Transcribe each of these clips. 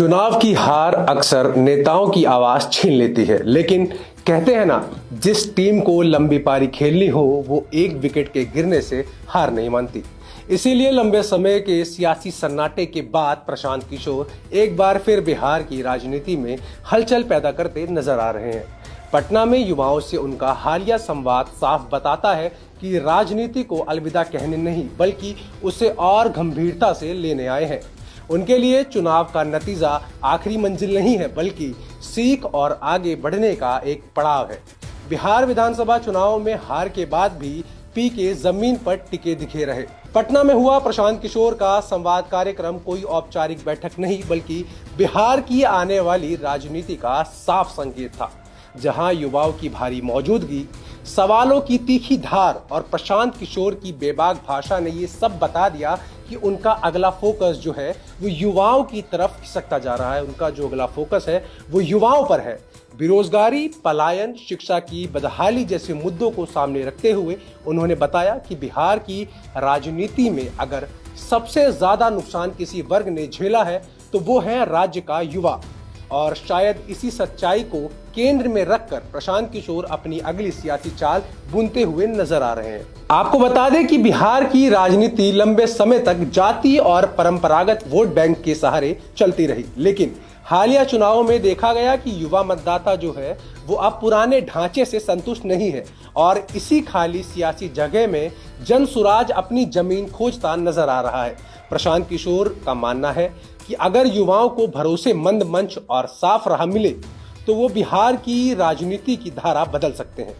चुनाव की हार अक्सर नेताओं की आवाज छीन लेती है, लेकिन कहते हैं ना, जिस टीम को लंबी पारी खेलनी हो वो एक विकेट के गिरने से हार नहीं मानती। इसीलिए लंबे समय के सियासी सन्नाटे के बाद प्रशांत किशोर एक बार फिर बिहार की राजनीति में हलचल पैदा करते नजर आ रहे हैं। पटना में युवाओं से उनका हालिया संवाद साफ बताता है कि राजनीति को अलविदा कहने नहीं बल्कि उसे और गंभीरता से लेने आए हैं। उनके लिए चुनाव का नतीजा आखिरी मंजिल नहीं है बल्कि सीख और आगे बढ़ने का एक पड़ाव है। बिहार विधानसभा चुनाव में हार के बाद भी पीके जमीन पर टिके दिखे रहे। पटना में हुआ प्रशांत किशोर का संवाद कार्यक्रम कोई औपचारिक बैठक नहीं बल्कि बिहार की आने वाली राजनीति का साफ संकेत था, जहां युवाओं की भारी मौजूदगी, सवालों की तीखी धार और प्रशांत किशोर की बेबाक भाषा ने ये सब बता दिया कि उनका अगला फोकस जो है वो युवाओं की तरफ खिसकता जा रहा है। उनका जो अगला फोकस है वो युवाओं पर है। बेरोजगारी, पलायन, शिक्षा की बदहाली जैसे मुद्दों को सामने रखते हुए उन्होंने बताया कि बिहार की राजनीति में अगर सबसे ज्यादा नुकसान किसी वर्ग ने झेला है तो वो है राज्य का युवा, और शायद इसी सच्चाई को केंद्र में रखकर प्रशांत किशोर अपनी अगली सियासी चाल बुनते हुए नजर आ रहे हैं। आपको बता दें कि बिहार की राजनीति लंबे समय तक जाति और परंपरागत वोट बैंक के सहारे चलती रही, लेकिन हालिया चुनावों में देखा गया कि युवा मतदाता जो है वो अब पुराने ढांचे से संतुष्ट नहीं है और इसी खाली सियासी जगह में जनसुराज अपनी जमीन खोजता नजर आ रहा है। प्रशांत किशोर का मानना है कि अगर युवाओं को भरोसेमंद मंच और साफ राह मिले तो वो बिहार की राजनीति की धारा बदल सकते हैं।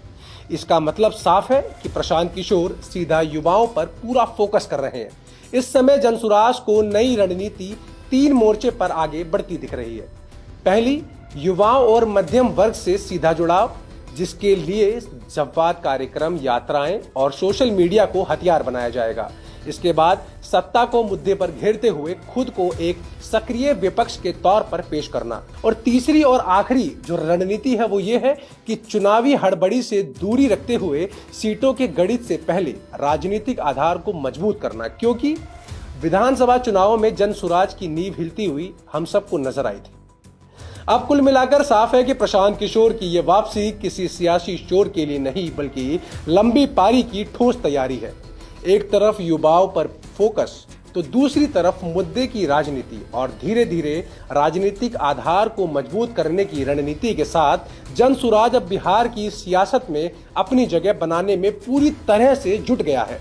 इसका मतलब साफ है कि प्रशांत किशोर सीधा युवाओं पर पूरा फोकस कर रहे हैं। इस समय जनसुराज को नई रणनीति 3 मोर्चे पर आगे बढ़ती दिख रही है। पहली, युवाओं और मध्यम वर्ग से सीधा जुड़ाव, जिसके लिए संवाद कार्यक्रम, यात्राएं और सोशल मीडिया को हथियार बनाया जाएगा। इसके बाद सत्ता को मुद्दे पर घेरते हुए खुद को एक सक्रिय विपक्ष के तौर पर पेश करना। और तीसरी और आखिरी जो रणनीति है वो ये है कि चुनावी हड़बड़ी से दूरी रखते हुए सीटों के गणित से पहले राजनीतिक आधार को मजबूत करना, क्योंकि विधानसभा चुनावों में जनसुराज की नींव हिलती हुई हम सबको नजर आई थी। अब कुल मिलाकर साफ है कि प्रशांत किशोर की ये वापसी किसी सियासी शोर के लिए नहीं बल्कि लंबी पारी की ठोस तैयारी है। एक तरफ युवाओं पर फोकस तो दूसरी तरफ मुद्दे की राजनीति, और धीरे धीरे राजनीतिक आधार को मजबूत करने की रणनीति के साथ जनसुराज अब बिहार की सियासत में अपनी जगह बनाने में पूरी तरह से जुट गया है।